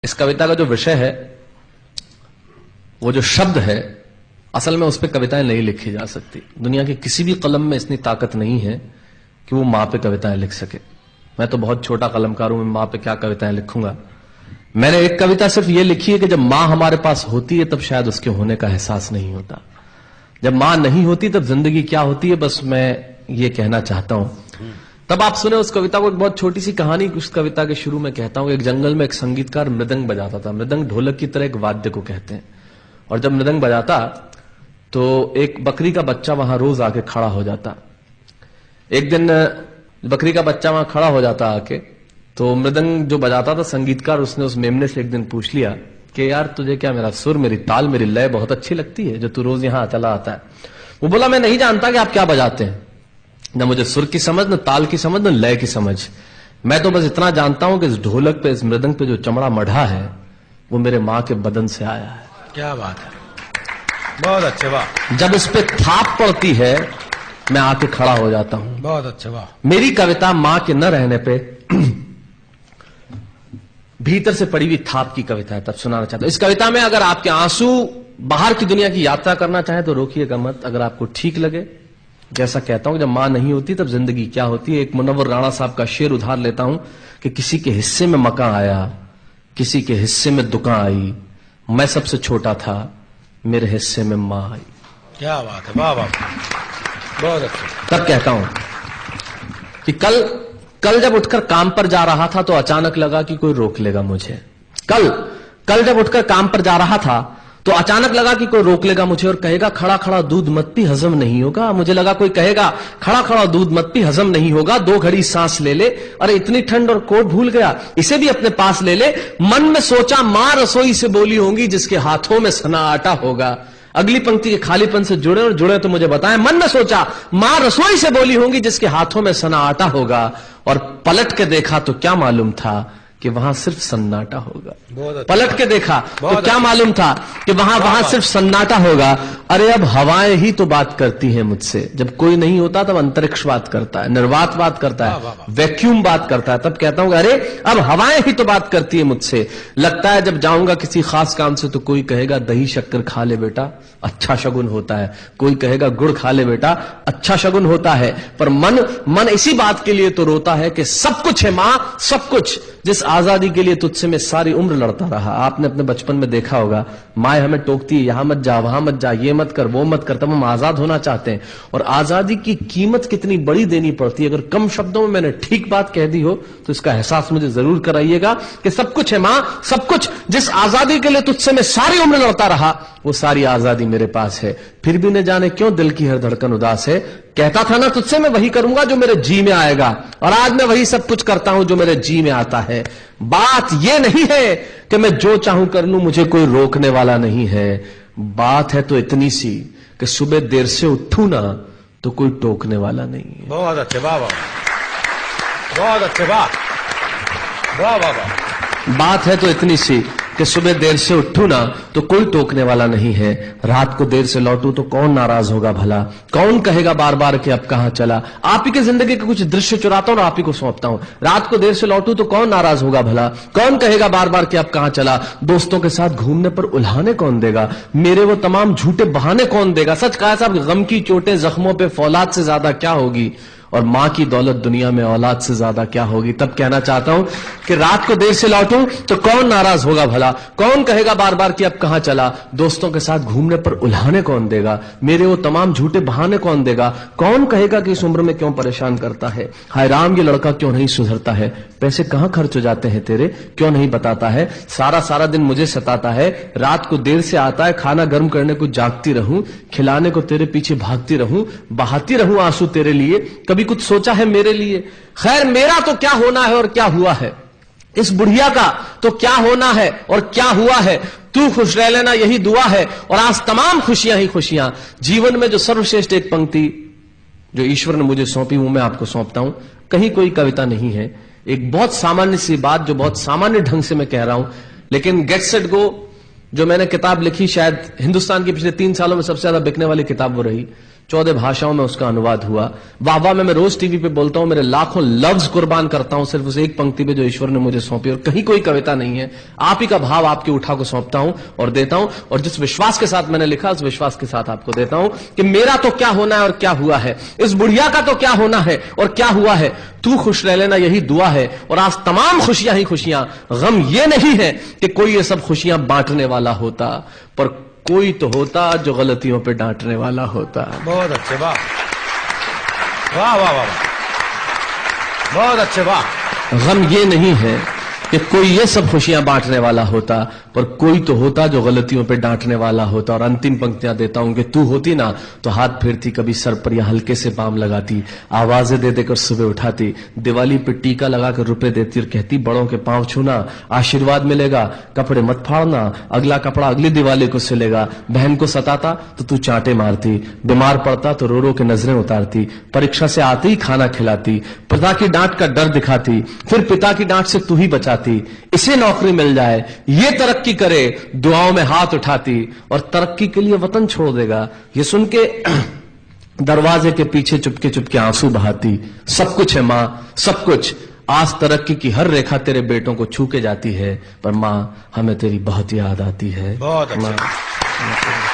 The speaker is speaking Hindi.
इस कविता का जो विषय है, वो जो शब्द है, असल में उस पर कविताएं नहीं लिखी जा सकती। दुनिया की किसी भी कलम में इतनी ताकत नहीं है कि वो माँ पे कविताएं लिख सके। मैं तो बहुत छोटा कलमकार हूं, मैं माँ पे क्या कविताएं लिखूंगा। मैंने एक कविता सिर्फ ये लिखी है कि जब माँ हमारे पास होती है तब शायद उसके होने का एहसास नहीं होता। जब माँ नहीं होती तब जिंदगी क्या होती है, बस मैं ये कहना चाहता हूं। तब आप सुने उस कविता को। एक बहुत छोटी सी कहानी उस कविता के शुरू में कहता हूं। एक जंगल में एक संगीतकार मृदंग बजाता था। मृदंग ढोलक की तरह एक वाद्य को कहते हैं। और जब मृदंग बजाता तो एक बकरी का बच्चा वहां रोज आके खड़ा हो जाता। एक दिन बकरी का बच्चा वहां खड़ा हो जाता आके, तो मृदंग जो बजाता था संगीतकार, उसने उस मेमने से एक दिन पूछ लिया कि यार तुझे क्या मेरा सुर, मेरी ताल, मेरी लय बहुत अच्छी लगती है जो तू रोज यहां चला आता है। वो बोला मैं नहीं जानता कि आप क्या बजाते हैं, न मुझे सुर की समझ, न ताल की समझ, न लय की समझ। मैं तो बस इतना जानता हूं कि इस ढोलक पे, इस मृदंग पे जो चमड़ा मढ़ा है वो मेरे मां के बदन से आया है। क्या बात है, बहुत अच्छे, वाह। जब उस पे थाप पड़ती है मैं आके खड़ा हो जाता हूं। बहुत अच्छे, वाह। मेरी कविता मां के न रहने पे भीतर से पड़ी हुई थाप की कविता है, तब सुनाना चाहता हूं। इस कविता में अगर आपके आंसू बाहर की दुनिया की यात्रा करना चाहे तो रोकिएगा मत। अगर आपको ठीक लगे, जैसा कहता हूं जब मां नहीं होती तब जिंदगी क्या होती है। एक मुनव्वर राणा साहब का शेर उधार लेता हूं कि किसी के हिस्से में मकान आया, किसी के हिस्से में दुकान आई, मैं सबसे छोटा था, मेरे हिस्से में मां आई। क्या बात है, वाह वाह, बहुत अच्छा। तब कहता हूं कि कल जब उठकर काम पर जा रहा था तो अचानक लगा कि कोई रोक लेगा मुझे। कल जब उठकर काम पर जा रहा था तो अचानक लगा कि कोई रोक लेगा मुझे और कहेगा खड़ा खड़ा दूध मत पी, हजम नहीं होगा। मुझे लगा कोई कहेगा खड़ा खड़ा दूध मत पी, हजम नहीं होगा। 2 घड़ी सांस ले ले, अरे इतनी ठंड और कोट भूल गया, इसे भी अपने पास ले ले। मन में सोचा मां रसोई से बोली होंगी जिसके हाथों में सना आटा होगा। अगली पंक्ति के खालीपन से जुड़े और जुड़े तो मुझे बताएं। मन में सोचा मां रसोई से बोली होंगी जिसके हाथों में सना आटा होगा, और पलट के देखा तो क्या मालूम था कि वहां सिर्फ सन्नाटा होगा। पलट के देखा तो क्या मालूम था कि वहां सिर्फ सन्नाटा होगा। अरे अब हवाएं ही तो बात करती हैं मुझसे। जब कोई नहीं होता तब अंतरिक्ष बात करता है, निर्वात बात करता है, वैक्यूम बात करता है। तब कहता हूं अरे अब हवाएं ही तो बात करती है मुझसे। लगता है जब जाऊंगा किसी खास काम से तो कोई कहेगा दही शक्कर खा ले बेटा, अच्छा शगुन होता है। कोई कहेगा गुड़ खा ले बेटा, अच्छा शगुन होता है। पर मन इसी बात के लिए तो रोता है कि सब कुछ है मां, सब कुछ, जिस आजादी के लिए तुझसे मैं सारी उम्र लड़ता रहा। आपने अपने बचपन में देखा होगा, माए हमें टोकती है, यहां मत जा, वहां मत जा, ये मत कर, वो मत कर। तब हम आजाद होना चाहते हैं, और आजादी की कीमत कितनी बड़ी देनी पड़ती है। अगर कम शब्दों में मैंने ठीक बात कह दी हो तो इसका एहसास मुझे जरूर कराइएगा कि सब कुछ है मां, सब कुछ, जिस आजादी के लिए तुझसे मैं सारी उम्र लड़ता रहा वो सारी आजादी मेरे पास है। फिर भी न जाने क्यों दिल की हर धड़कन उदास है। कहता था ना तुझसे मैं वही करूंगा जो मेरे जी में आएगा, और आज मैं वही सब कुछ करता हूं जो मेरे जी में आता है। बात यह नहीं है कि मैं जो चाहूं कर लूं, मुझे कोई रोकने वाला नहीं है। बात है तो इतनी सी कि सुबह देर से उठूं ना तो कोई टोकने वाला नहीं है। बहुत अच्छे, वाह वाह, बहुत अच्छे, वाह वाह वाह वाह। बात है तो इतनी सी कि सुबह देर से उठूं ना तो कोई टोकने वाला नहीं है। रात को देर से लौटूं तो कौन नाराज होगा भला, कौन कहेगा बार बार कि अब कहां चला। आप ही के जिंदगी के कुछ दृश्य चुराता हूं और आप ही को सौंपता हूं। रात को देर से लौटूं तो कौन नाराज होगा भला, कौन कहेगा बार बार कि अब कहां चला। दोस्तों के साथ घूमने पर उल्हाने कौन देगा, मेरे वो तमाम झूठे बहाने कौन देगा। सच कहा साहब, गम की चोटें जख्मों पे फौलाद से ज्यादा क्या होगी, और मां की दौलत दुनिया में औलाद से ज्यादा क्या होगी। तब कहना चाहता हूं कि रात को देर से लौटूं तो कौन नाराज होगा भला, कौन कहेगा बार बार कि अब कहां चला। दोस्तों के साथ घूमने पर उल्हाने कौन देगा, मेरे वो तमाम झूठे बहाने कौन देगा। कौन कहेगा कि इस उम्र में क्यों परेशान करता है। हाय राम, ये लड़का क्यों नहीं सुधरता है। पैसे कहां खर्च हो जाते हैं तेरे, क्यों नहीं बताता है। सारा दिन मुझे सताता है, रात को देर से आता है, खाना गर्म करने को जागती रहूं, खिलाने को तेरे पीछे भागती रहूं, बहाती रहूं आंसू तेरे लिए। कभी कुछ सोचा है मेरे लिए। खैर मेरा तो क्या होना है और क्या हुआ है, इस बुढ़िया का तो क्या होना है और क्या हुआ है। तू खुश रह लेना यही दुआ है, और आज तमाम खुशियां ही खुशियां। जीवन में जो सर्वश्रेष्ठ एक पंक्ति जो ईश्वर ने मुझे सौंपी वो मैं आपको सौंपता हूं। कहीं कोई कविता नहीं है, एक बहुत सामान्य सी बात जो बहुत सामान्य ढंग से मैं कह रहा हूं। लेकिन गेट सेट गो जो मैंने किताब लिखी, शायद हिंदुस्तान के पिछले 3 सालों में सबसे ज्यादा बिकने वाली किताब वो रही, 14 भाषाओं में उसका अनुवाद हुआ। वाह वाह में मैं रोज टीवी पे बोलता हूं, मेरे लाखों लफ्ज कुर्बान करता हूं सिर्फ उस एक पंक्ति पे जो ईश्वर ने मुझे सौंपी, और कहीं कोई कविता नहीं है, आप ही का भाव आपकी उठा को सौंपता हूं और देता हूं। और जिस विश्वास के साथ मैंने लिखा उस विश्वास के साथ आपको देता हूं कि मेरा तो क्या होना है और क्या हुआ है, इस बुढ़िया का तो क्या होना है और क्या हुआ है, तू खुश रह लेना यही दुआ है। और आज तमाम खुशियां ही खुशियां, गम ये नहीं है कि कोई ये सब खुशियां बांटने वाला होता, पर कोई तो होता जो गलतियों पे डांटने वाला होता। बहुत अच्छे, वाह वाह वाह वाह, बहुत अच्छे, वाह। गम ये नहीं है कि कोई ये सब खुशियां बांटने वाला होता, पर कोई तो होता जो गलतियों पे डांटने वाला होता। और अंतिम पंक्तियां देता हूं कि तू होती ना तो हाथ फेरती, कभी सर पर या हल्के से बाम लगाती, आवाजें दे देकर सुबह उठाती, दिवाली पे टीका लगाकर रुपए देती और कहती बड़ों के पांव छूना आशीर्वाद मिलेगा, कपड़े मत फाड़ना, अगला कपड़ा अगली दिवाली को सिलेगा। बहन को सताता तो तू चांटे मारती, बीमार पड़ता तो रो रो के नजरें उतारती, परीक्षा से आते ही खाना खिलाती, पिता की डांट का डर दिखाती, फिर पिता की डांट से तू ही बचाती, इसे नौकरी मिल जाए, ये तरक्की करे, दुआओं में हाथ उठाती, और तरक्की के लिए वतन छोड़ देगा ये सुन के दरवाजे के पीछे चुपके चुपके आंसू बहाती। सब कुछ है मां, सब कुछ, आज तरक्की की हर रेखा तेरे बेटों को छू के जाती है, पर मां हमें तेरी बहुत याद आती है। बहुत अच्छा।